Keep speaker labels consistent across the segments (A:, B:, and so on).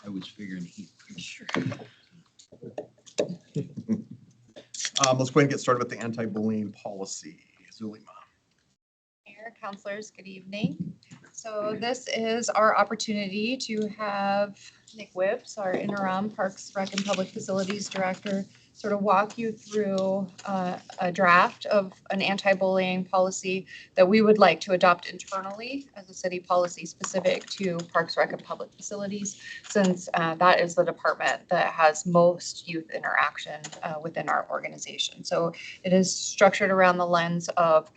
A: I was figuring he.
B: Sure.
C: Let's go ahead and get started with the anti-bullying policy. Zulima.
B: Mayor, councilors, good evening. So this is our opportunity to have Nick Whips, our interim Parks, Rec, and Public Facilities Director, sort of walk you through a draft of an anti-bullying policy that we would like to adopt internally as a city policy specific to Parks, Rec, and Public Facilities, since that is the department that has most youth interaction within our organization. So it is structured around the lens of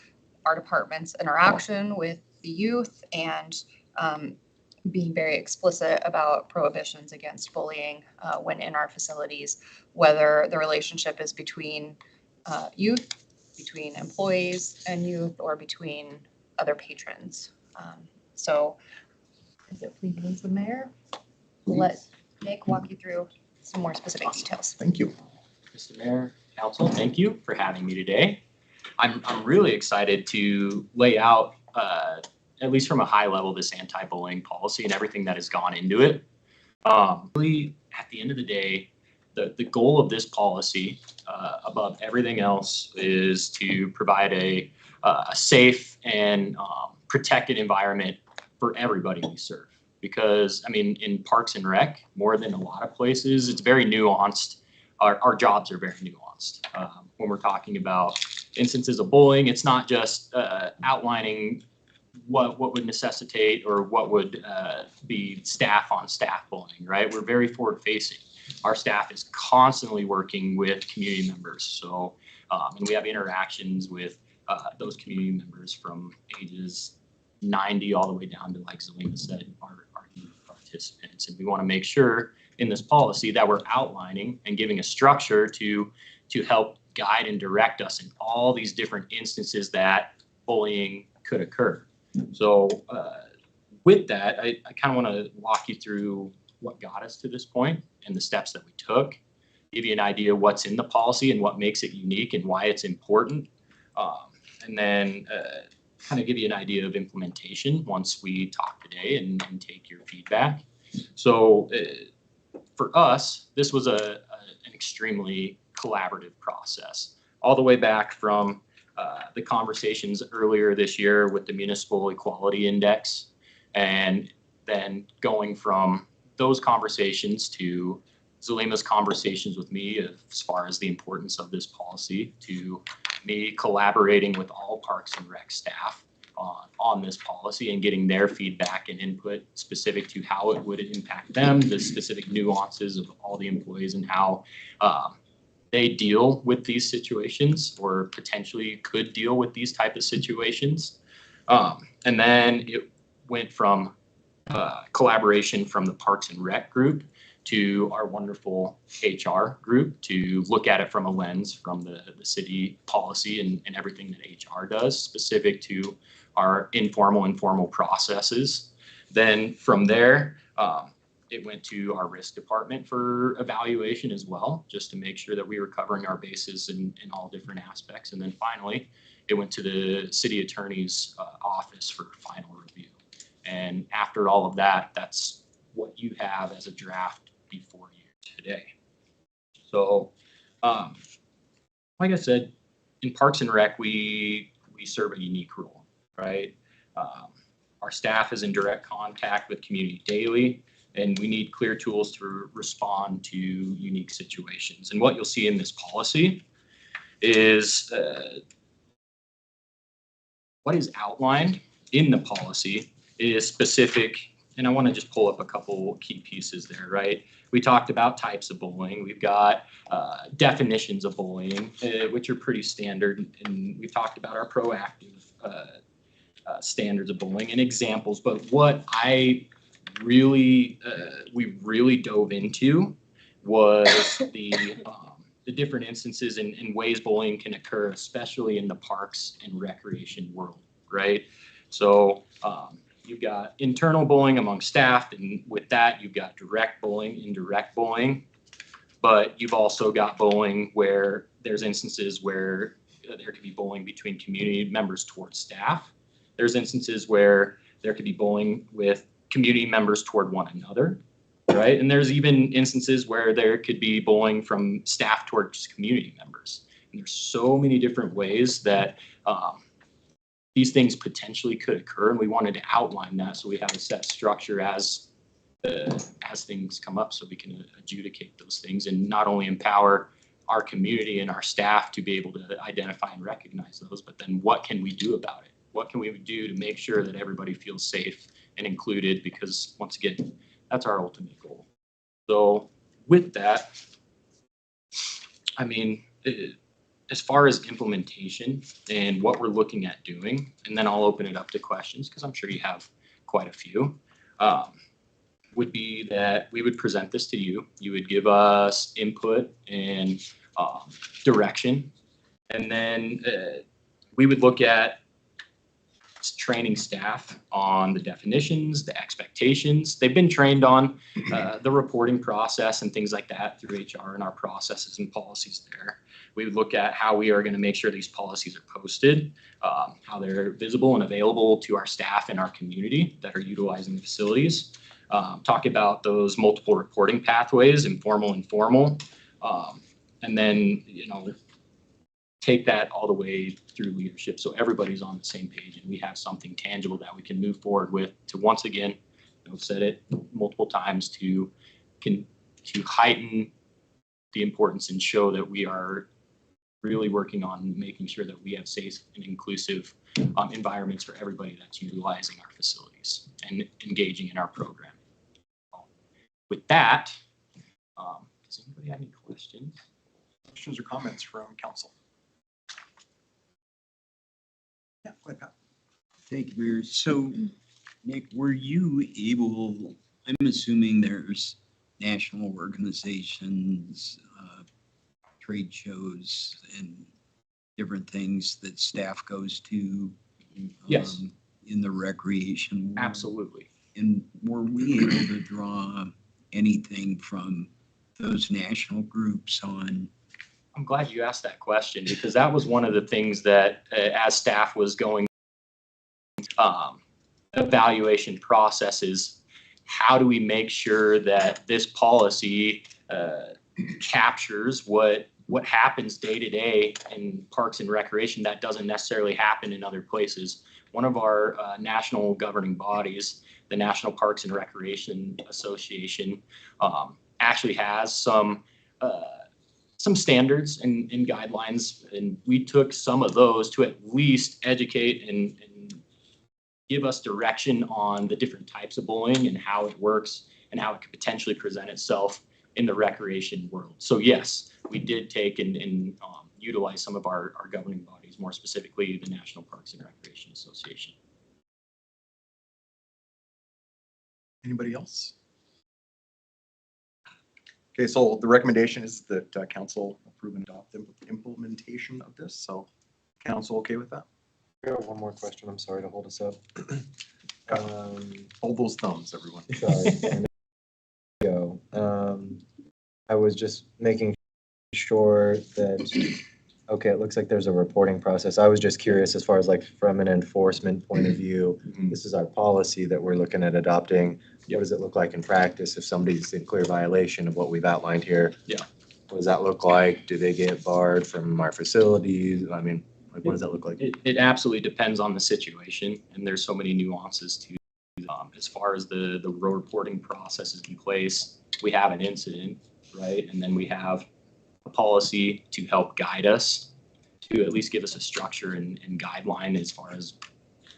B: our department's interaction with the youth and being very explicit about prohibitions against bullying when in our facilities, whether the relationship is between youth, between employees and youth, or between other patrons. So is it please the mayor? We'll let Nick walk you through some more specific details.
C: Thank you.
D: Mr. Mayor, Council, thank you for having me today. I'm really excited to lay out, at least from a high level, this anti-bullying policy and everything that has gone into it. Really, at the end of the day, the goal of this policy, above everything else, is to provide a safe and protected environment for everybody we serve. Because, I mean, in Parks and Rec, more than a lot of places, it's very nuanced. Our jobs are very nuanced. When we're talking about instances of bullying, it's not just outlining what would necessitate or what would be staff on staff bullying, right? We're very forward facing. Our staff is constantly working with community members. So, and we have interactions with those community members from ages 90 all the way down to, like Zulima said, our youth participants. And we want to make sure in this policy that we're outlining and giving a structure to help guide and direct us in all these different instances that bullying could occur. So with that, I kind of want to walk you through what got us to this point and the steps that we took, give you an idea of what's in the policy and what makes it unique and why it's important, and then kind of give you an idea of implementation once we talk today and take your feedback. So for us, this was an extremely collaborative process, all the way back from the conversations earlier this year with the Municipal Equality Index, and then going from those conversations to Zulima's conversations with me as far as the importance of this policy, to me collaborating with all Parks and Rec staff on this policy and getting their feedback and input specific to how it would impact them, the specific nuances of all the employees and how they deal with these situations or potentially could deal with these type of situations. And then it went from collaboration from the Parks and Rec group to our wonderful HR group to look at it from a lens from the city policy and everything that HR does specific to our informal and formal processes. Then from there, it went to our risk department for evaluation as well, just to make sure that we were covering our bases in all different aspects. And then finally, it went to the city attorney's office for final review. And after all of that, that's what you have as a draft before you today. So, like I said, in Parks and Rec, we serve a unique role, right? Our staff is in direct contact with community daily, and we need clear tools to respond to unique situations. And what you'll see in this policy is what is outlined in the policy is specific. And I want to just pull up a couple key pieces there, right? We talked about types of bullying. We've got definitions of bullying, which are pretty standard. And we've talked about our proactive standards of bullying and examples. But what I really, we really dove into was the different instances and ways bullying can occur, especially in the parks and recreation world, right? So you've got internal bullying among staff, and with that, you've got direct bullying, indirect bullying, but you've also got bullying where there's instances where there could be bullying between community members towards staff. There's instances where there could be bullying with community members toward one another. right? And there's even instances where there could be bullying from staff towards community members. And there's so many different ways that these things potentially could occur, and we wanted to outline that so we have a set structure as things come up, so we can adjudicate those things and not only empower our community and our staff to be able to identify and recognize those, but then what can we do about it? What can we do to make sure that everybody feels safe and included? Because once again, that's our ultimate goal. So with that, I mean, as far as implementation and what we're looking at doing, and then I'll open it up to questions because I'm sure you have quite a few, would be that we would present this to you. You would give us input and direction, and then we would look at training staff on the definitions, the expectations. They've been trained on the reporting process and things like that through HR and our processes and policies there. We would look at how we are going to make sure these policies are posted, how they're visible and available to our staff and our community that are utilizing the facilities. Talk about those multiple reporting pathways, informal and formal, and then, take that all the way through leadership so everybody's on the same page and we have something tangible that we can move forward with to, once again, I've said it multiple times, to heighten the importance and show that we are really working on making sure that we have safe and inclusive environments for everybody that's utilizing our facilities and engaging in our program. With that, does anybody have any questions?
C: Questions or comments from council? Yeah, go ahead, Pat.
A: Thank you, Mayor. So, Nick, were you able, I'm assuming there's national organizations, trade shows and different things that staff goes to
D: Yes.
A: In the recreation world?
D: Absolutely.
A: And were we able to draw anything from those national groups on?
D: I'm glad you asked that question because that was one of the things that as staff was going evaluation processes, how do we make sure that this policy captures what happens day to day in parks and recreation that doesn't necessarily happen in other places. One of our national governing bodies, the National Parks and Recreation Association, actually has some standards and guidelines, and we took some of those to at least educate and give us direction on the different types of bullying and how it works and how it could potentially present itself in the recreation world. So yes, we did take and utilize some of our governing bodies, more specifically the National Parks and Recreation Association.
C: Anybody else? Okay, so the recommendation is that council approve and adopt the implementation of this. So council okay with that?
E: I got one more question. I'm sorry to hold us up.
C: Hold those thumbs, everyone.
E: Sorry. I was just making sure that, okay, it looks like there's a reporting process. I was just curious as far as like from an enforcement point of view, this is our policy that we're looking at adopting. What does it look like in practice if somebody's in clear violation of what we've outlined here?
D: Yeah.
E: What does that look like? Do they get barred from our facilities? I mean, like, what does that look like?
D: It absolutely depends on the situation, and there's so many nuances to as far as the reporting process is in place. We have an incident, right? And then we have a policy to help guide us, to at least give us a structure and guideline as far as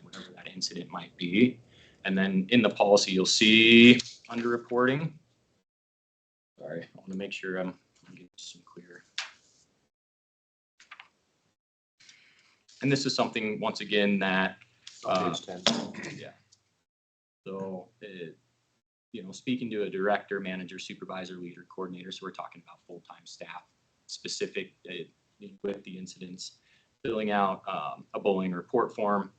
D: whatever that incident might be. And then in the policy, you'll see under reporting. Sorry, I want to make sure I'm getting some clear. And this is something, once again, that
E: Page 10.
D: yeah. So, speaking to a director, manager, supervisor, leader, coordinator, so we're talking about full-time staff, specific with the incidents, filling out a bullying report form.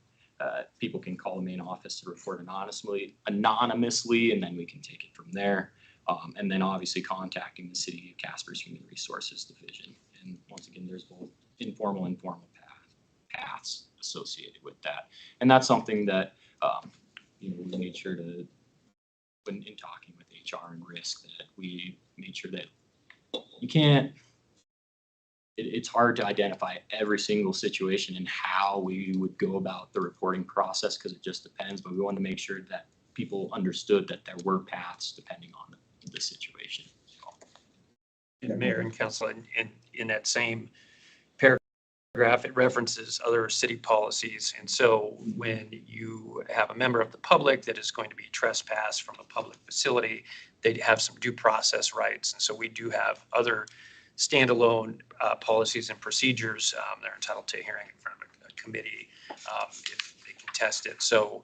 D: People can call the main office to report anonymously, and then we can take it from there. And then obviously contacting the City of Casper's Human Resources Division. And once again, there's both informal and formal paths associated with that. And that's something that we made sure to, when in talking with HR and risk, that we made sure that you can't, it's hard to identify every single situation and how we would go about the reporting process because it just depends, but we wanted to make sure that people understood that there were paths depending on the situation.
F: And Mayor and Council, in that same paragraph, it references other city policies. And so when you have a member of the public that is going to be trespassed from a public facility, they have some due process rights. And so we do have other standalone policies and procedures. They're entitled to a hearing in front of a committee if they contest it. So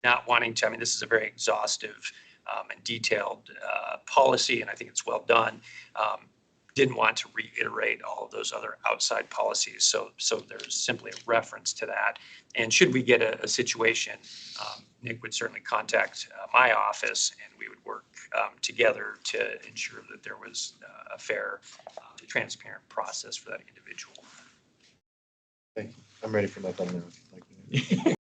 F: not wanting to, I mean, this is a very exhaustive and detailed policy, and I think it's well done. Didn't want to reiterate all of those other outside policies, so there's simply a reference to that. And should we get a situation, Nick would certainly contact my office, and we would work together to ensure that there was a fair, transparent process for that individual.
E: I'm ready for my thumbnail. Like,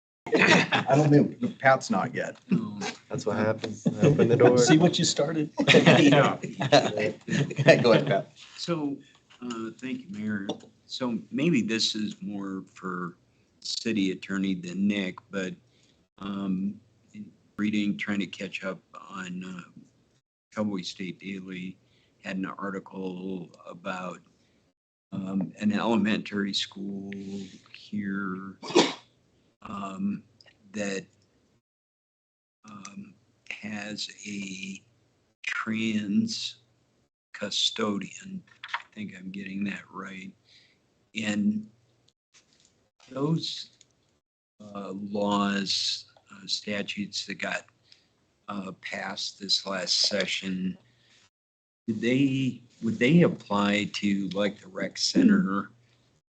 C: I don't think, Pat's not yet.
A: No.
E: that's what happens. I open the door.
G: See what you started?
D: Yeah.
C: Go ahead, Pat.
A: So, thank you, Mayor. So maybe this is more for city attorney than Nick, but reading, trying to catch up on Cowboy State Daily, had an article about an elementary school here that has a trans custodian. I think I'm getting that right. And those laws, statutes that got passed this last session, would they apply to like the rec center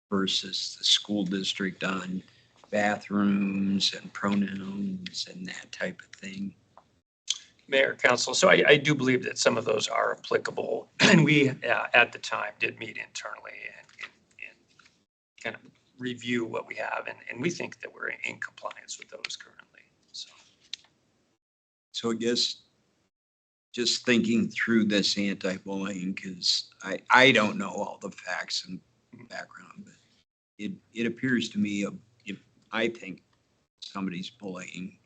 A: versus the school district on bathrooms and pronouns and that type of thing?
F: Mayor, Council, so I do believe that some of those are applicable, and we at the time did meet internally and kind of review what we have, and we think that we're in compliance with those currently.
A: So I guess just thinking through this anti-bullying, because I don't know all the facts and background, but it appears to me if I think somebody's bullying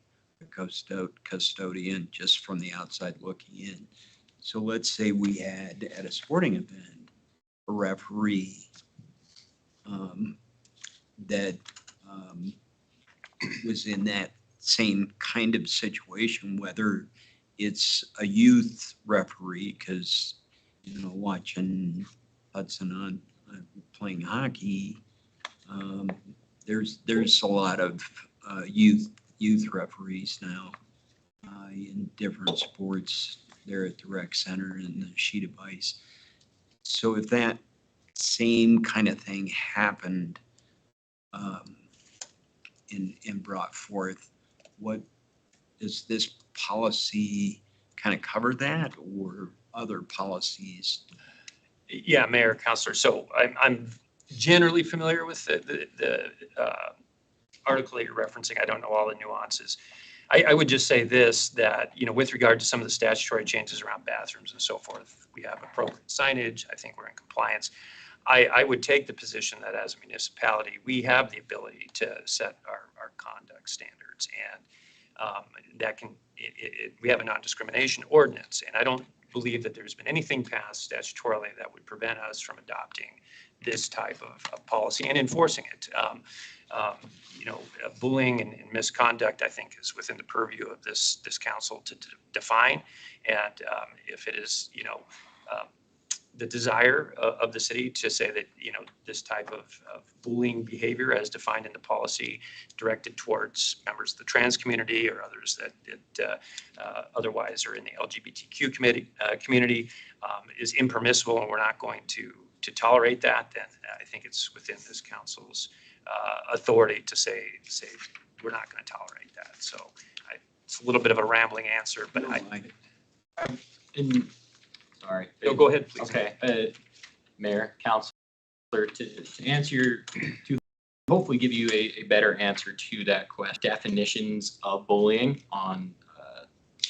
A: a custodian just from the outside looking in. So let's say we had at a sporting event a referee that was in that same kind of situation, whether it's a youth referee, because, you know, watching Hudson on playing hockey, there's a lot of youth referees now in different sports. They're at the rec center and the sheet of ice. So if that same kind of thing happened and brought forth, what does this policy kind of cover that, or other policies?
F: Yeah, Mayor, Councilor. So I'm generally familiar with the article that you're referencing. I don't know all the nuances. I would just say this, that, you know, with regard to some of the statutory changes around bathrooms and so forth, we have appropriate signage. I think we're in compliance. I would take the position that as a municipality, we have the ability to set our conduct standards, and that can, we have a non-discrimination ordinance, and I don't believe that there's been anything passed statutorily that would prevent us from adopting this type of policy and enforcing it. You know, bullying and misconduct, I think, is within the purview of this council to define. And if it is, you know, the desire of the city to say that, you know, this type of bullying behavior as defined in the policy directed towards members of the trans community or others that otherwise are in the LGBTQ community is impermissible, and we're not going to tolerate that, then I think it's within this council's authority to say we're not going to tolerate that. So it's a little bit of a rambling answer, but
D: Sorry.
F: No, go ahead, please.
D: Okay, Mayor, Councilor, to answer to hopefully give you a better answer to that question. Definitions of bullying on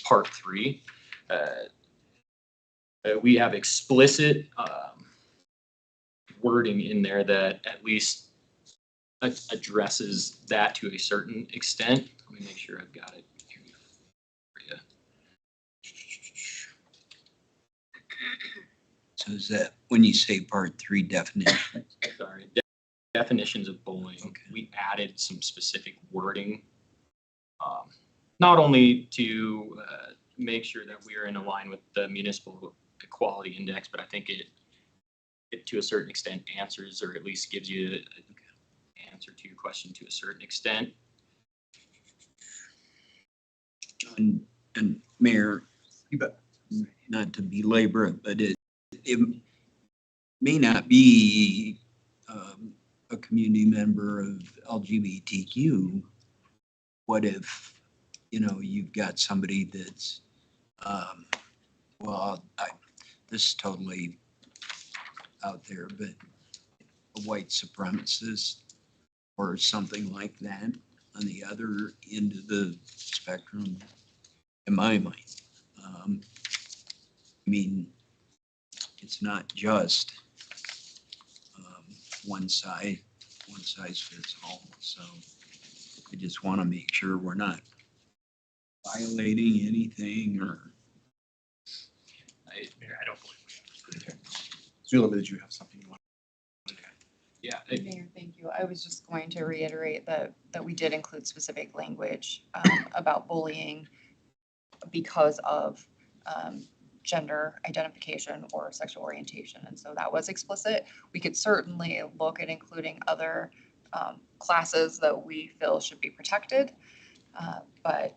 D: part 3. We have explicit wording in there that at least addresses that to a certain extent. Let me make sure I've got it here for you.
A: So is that when you say part 3 definition?
D: Sorry, definitions of bullying.
A: Okay.
D: We added some specific wording, not only to make sure that we are in line with the municipal equality index, but I think it to a certain extent answers, or at least gives you an answer to your question to a certain extent.
A: And Mayor,
C: You bet.
A: not to belabor it, but it may not be a community member of LGBTQ. What if, you've got somebody that's, this is totally out there, but a white supremacist or something like that on the other end of the spectrum, in my mind. I mean, it's not just one size fits all. So I just want to make sure we're not violating anything or.
F: Mayor, I don't believe we have.
C: Zulema, did you have something you want?
D: Yeah,
B: Mayor, thank you. I was just going to reiterate that we did include specific language about bullying because of gender identification or sexual orientation. And so that was explicit. We could certainly look at including other classes that we feel should be protected, but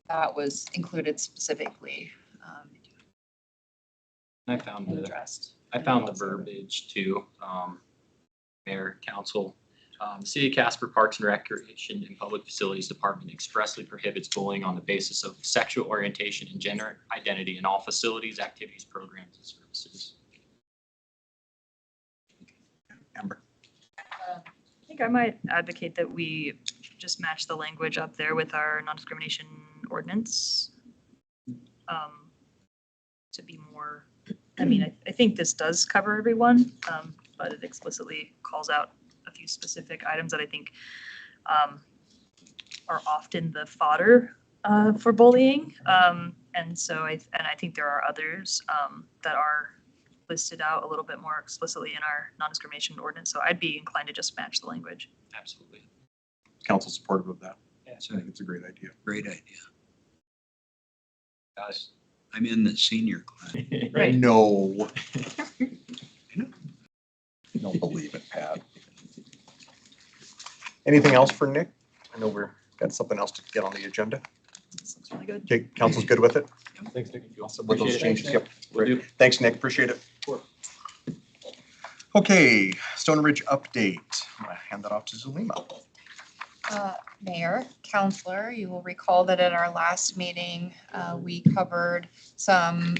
B: that was included specifically
D: I found
B: and
D: the
B: addressed.
D: verbiage too, Mayor, Council. City of Casper Parks and Recreation and Public Facilities Department expressly prohibits bullying on the basis of sexual orientation and gender identity in all facilities, activities, programs, and services.
C: Amber?
G: I think I might advocate that we just match the language up there with our non-discrimination ordinance. To be more, I think this does cover everyone, but it explicitly calls out a few specific items that I think are often the fodder for bullying. And so I think there are others that are listed out a little bit more explicitly in our non-discrimination ordinance. So I'd be inclined to just match the language.
D: Absolutely.
C: Council supportive of that.
D: Yeah,
C: I think it's a great idea.
A: Great idea.
D: guys.
A: I'm in the senior class.
D: Right.
C: No. I don't believe it, Pat. Anything else for Nick? I know we've got something else to get on the agenda.
G: This looks really good.
C: Okay, council's good with it?
D: Thanks, Nick.
C: Also with those
D: Appreciate it.
C: changes, yep.
D: Will do.
C: Thanks, Nick, appreciate it.
D: Sure.
C: Okay, Stone Ridge update. I'm gonna hand that off to Zulema.
B: Mayor, Counselor, you will recall that at our last meeting, we covered some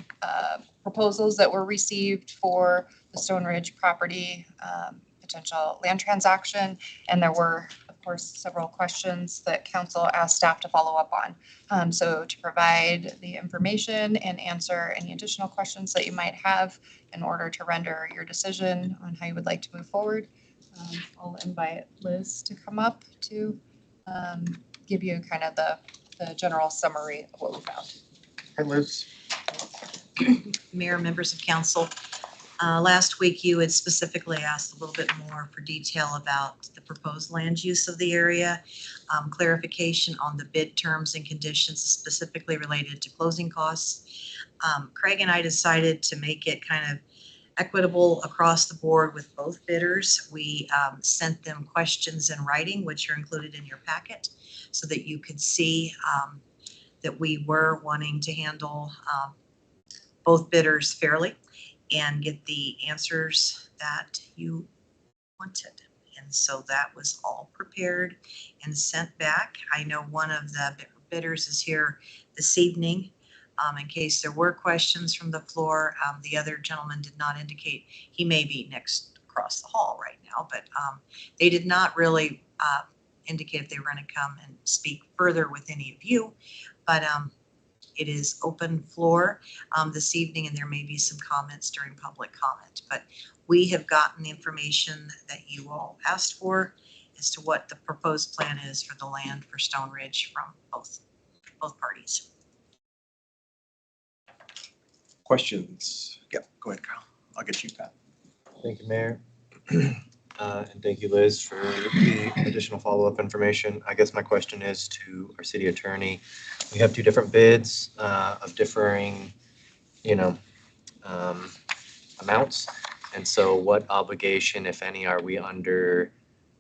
B: proposals that were received for the Stone Ridge property potential land transaction. And there were, of course, several questions that council asked staff to follow up on. So to provide the information and answer any additional questions that you might have in order to render your decision on how you would like to move forward, I'll invite Liz to come up to give you kind of the general summary of what we found.
C: Hi, Liz.
H: Mayor, members of council, last week you had specifically asked a little bit more for detail about the proposed land use of the area, clarification on the bid terms and conditions specifically related to closing costs. Craig and I decided to make it kind of equitable across the board with both bidders. We sent them questions in writing, which are included in your packet, so that you could see that we were wanting to handle both bidders fairly and get the answers that you wanted. And so that was all prepared and sent back. I know one of the bidders is here this evening. In case there were questions from the floor, the other gentleman did not indicate. He may be next across the hall right now, but they did not really indicate if they were going to come and speak further with any of you. But It is open floor this evening, and there may be some comments during public comment. But we have gotten the information that you all asked for as to what the proposed plan is for the land for Stone Ridge from both parties.
C: Questions? Yeah, go ahead, Kyle. I'll get you, Pat.
E: Thank you, Mayor. And thank you, Liz, for the additional follow-up information. I guess my question is to our city attorney. We have two different bids of differing, amounts. And so what obligation, if any, are we under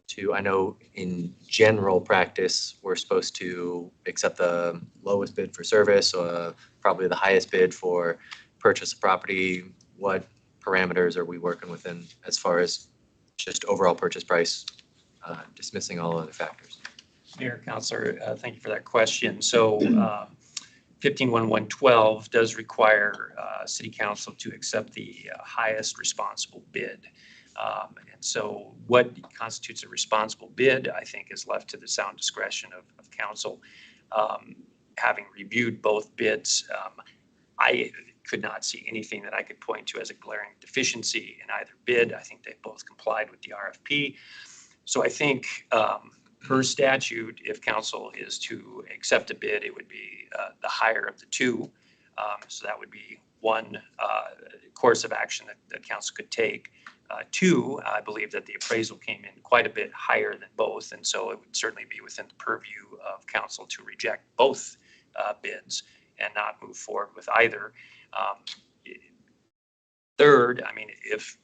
E: to, I know in general practice, we're supposed to accept the lowest bid for service or probably the highest bid for purchase of property. What parameters are we working within as far as just overall purchase price, dismissing all other factors?
F: Mayor, Counselor, thank you for that question. So 151112 does require City Council to accept the highest responsible bid. And so what constitutes a responsible bid, I think, is left to the sound discretion of council. Having reviewed both bids, I could not see anything that I could point to as a glaring deficiency in either bid. I think they both complied with the RFP. So I think per statute, if council is to accept a bid, it would be the higher of the two. So that would be one course of action that council could take. Two, I believe that the appraisal came in quite a bit higher than both, and so it would certainly be within the purview of council to reject both bids and not move forward with either. Third, I mean, if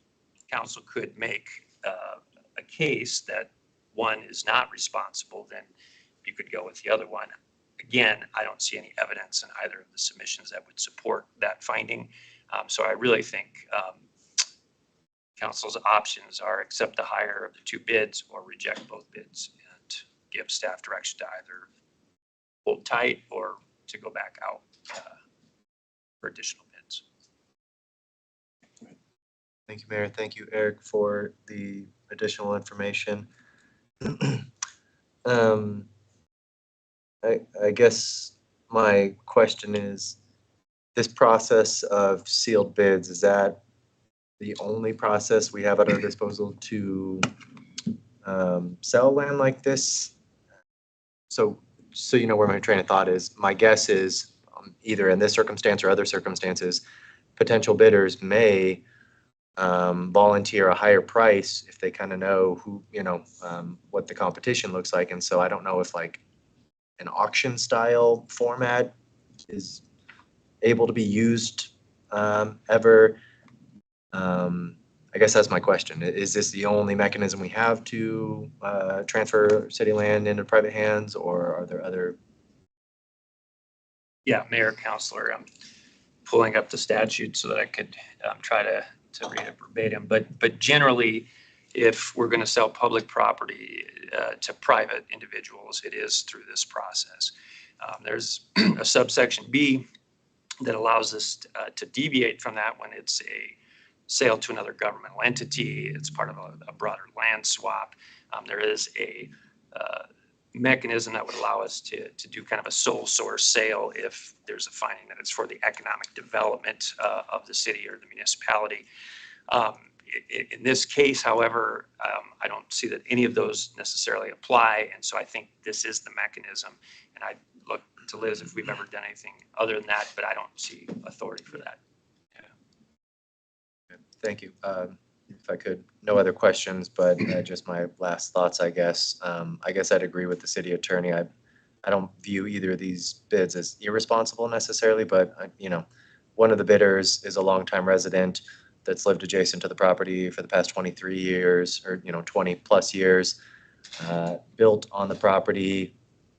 F: council could make a case that one is not responsible, then you could go with the other one. Again, I don't see any evidence in either of the submissions that would support that finding. So I really think council's options are accept the higher of the two bids or reject both bids and give staff direction to either hold tight or to go back out for additional bids.
E: Thank you, Mayor. Thank you, Eric, for the additional information. I guess my question is, this process of sealed bids, is that the only process we have at our disposal to sell land like this? So you know where my train of thought is. My guess is either in this circumstance or other circumstances, potential bidders may volunteer a higher price if they kind of know who, what the competition looks like. And so I don't know if like an auction style format is able to be used ever. I guess that's my question. Is this the only mechanism we have to transfer city land into private hands, or are there other?
F: Yeah, Mayor, Counselor, I'm pulling up the statute so that I could try to read it verbatim. But generally, if we're going to sell public property to private individuals, it is through this process. There's a subsection B that allows us to deviate from that when it's a sale to another governmental entity. It's part of a broader land swap. There is a mechanism that would allow us to do kind of a sole source sale if there's a finding that it's for the economic development of the city or the municipality. In this case, however, I don't see that any of those necessarily apply, and so I think this is the mechanism. And I look to Liz if we've ever done anything other than that, but I don't see authority for that.
E: Thank you. If I could, no other questions, but just my last thoughts, I guess. I guess I'd agree with the city attorney. I don't view either of these bids as irresponsible necessarily, but one of the bidders is a longtime resident that's lived adjacent to the property for the past 23 years or 20 plus years, built on the property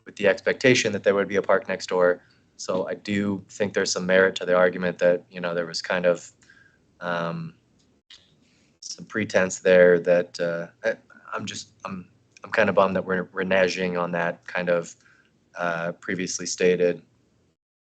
E: with the expectation that there would be a park next door. So I do think there's some merit to the argument that there was kind of some pretense there that I'm kind of bummed that we're reneging on that kind of previously stated.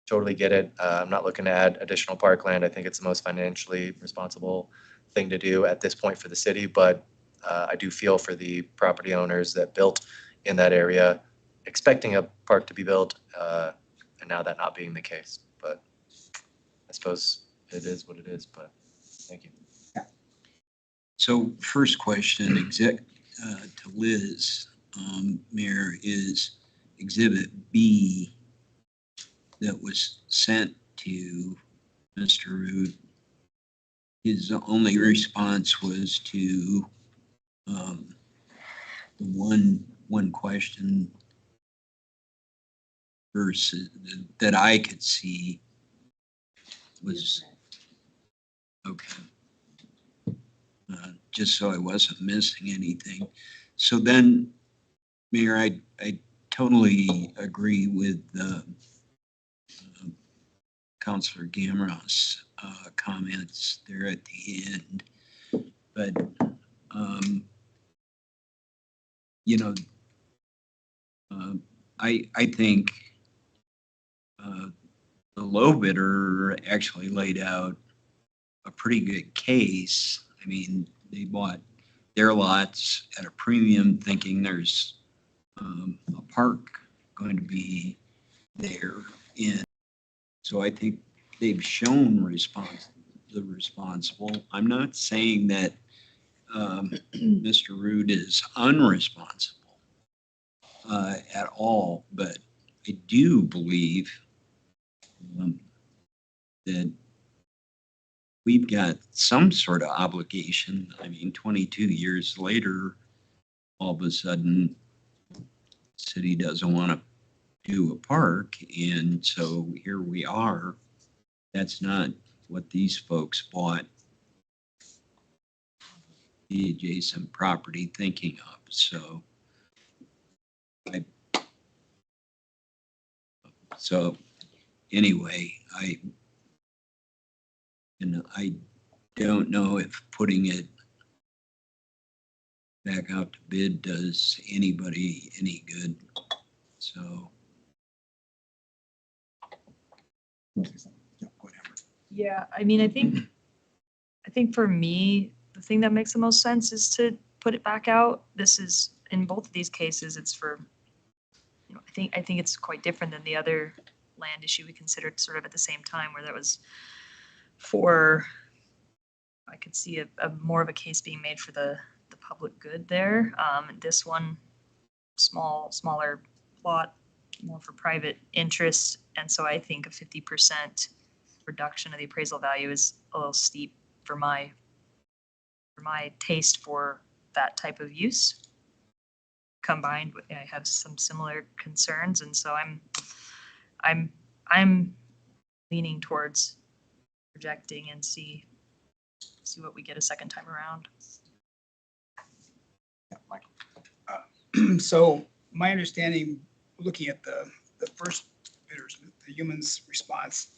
E: Totally get it. I'm not looking to add additional parkland. I think it's the most financially responsible thing to do at this point for the city, but I do feel for the property owners that built in that area expecting a park to be built, and now that not being the case. but I suppose it is what it is, but thank you.
A: So first question, to Liz, Mayor, is Exhibit B that was sent to Mr. Root. His only response was to the one question versus that I could see was okay. Just so I wasn't missing anything. So then, Mayor, I totally agree with Councilor Gamros' comments there at the end. But, you know, I think the low bidder actually laid out a pretty good case. I mean, they bought their lots at a premium thinking there's a park going to be there. And so I think they've shown the responsible. I'm not saying that Mr. Root is unresponsible at all, but I do believe that we've got some sort of obligation. I mean, 22 years later, all of a sudden, the city doesn't want to do a park. And so here we are. That's not what these folks bought the adjacent property thinking of. So anyway, I don't know if putting it back out to bid does anybody any good. So
G: Yeah, I mean, I think for me, the thing that makes the most sense is to put it back out. This is, in both of these cases, it's for, I think it's quite different than the other land issue we considered sort of at the same time, where that was for, I could see a more of a case being made for the public good there. This one, smaller plot, more for private interest. And so I think a 50% reduction of the appraisal value is a little steep for my taste for that type of use. Combined with, I have some similar concerns, and so I'm leaning towards projecting and see what we get a second time around.
I: So my understanding, looking at the first bidders, the human's response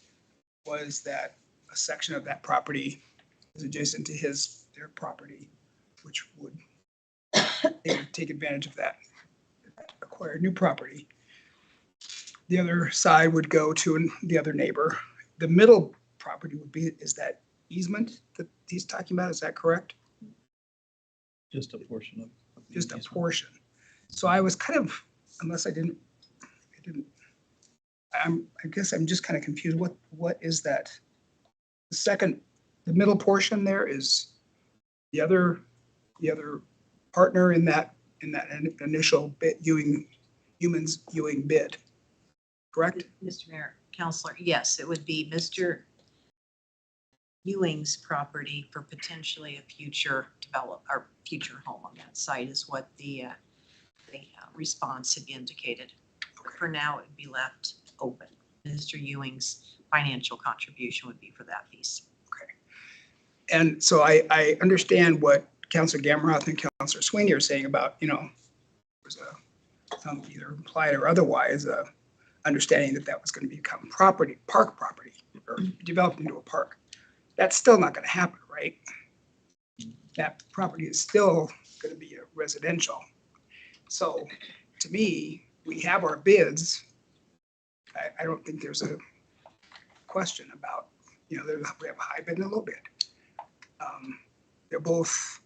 I: was that a section of that property is adjacent to their property, which would they would take advantage of that, acquire new property. The other side would go to the other neighbor. The middle property is that easement that he's talking about, is that correct?
J: Just a portion of.
I: Just a portion. So I was kind of, unless I guess I'm just kind of confused. What is that? The middle portion there is the other partner in that initial bid, humans Ewing bid, correct?
H: Mr. Mayor, Counselor, yes, it would be Mr. Ewing's property for potentially a future future home on that site is what the response had indicated. For now, it would be left open. Mr. Ewing's financial contribution would be for that piece.
I: Okay. And so I understand what Councilor Gamroth and Councilor Sweeney are saying about, there's some either implied or otherwise understanding that was going to become park property, or developed into a park. That's still not going to happen, right? That property is still going to be a residential. So to me, we have our bids. I don't think there's a question about, we have a high bid and a low bid. They're both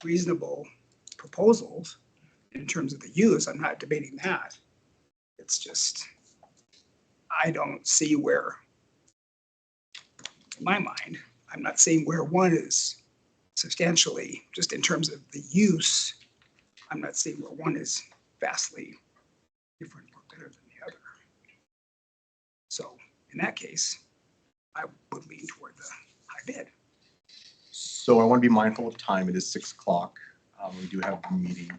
I: reasonable proposals in terms of the use. I'm not debating that. It's just, I don't see where in my mind, I'm not seeing where one is substantially, just in terms of the use, I'm not seeing where one is vastly different or better than the other. So in that case, I would lean toward the high bid.
C: So I want to be mindful of time. It is 6 o'clock. We do have a meeting.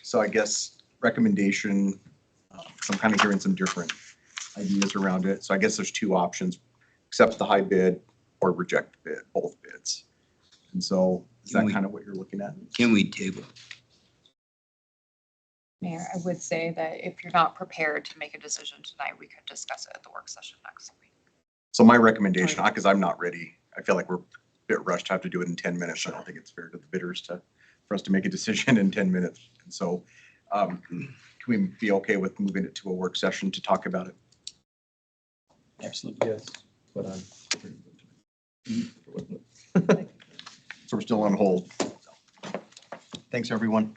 C: So I guess recommendation, 'cause I'm kind of hearing some different ideas around it. So I guess there's two options: accept the high bid or reject the bid, both bids. And so is
A: Can
C: that
A: we-
C: kind of what you're looking at?
A: Can we table?
B: Mayor, I would say that if you're not prepared to make a decision tonight, we could discuss it at the work session next week.
C: So my recommendation, because I'm not ready, I feel like we're a bit rushed to have to do it in 10 minutes. I don't think it's fair to the bidders for us to make a decision in 10 minutes. And so can we be okay with moving it to a work session to talk about it?
J: Absolutely.
E: Yes, but I'm.
C: So we're still on hold. Thanks, everyone.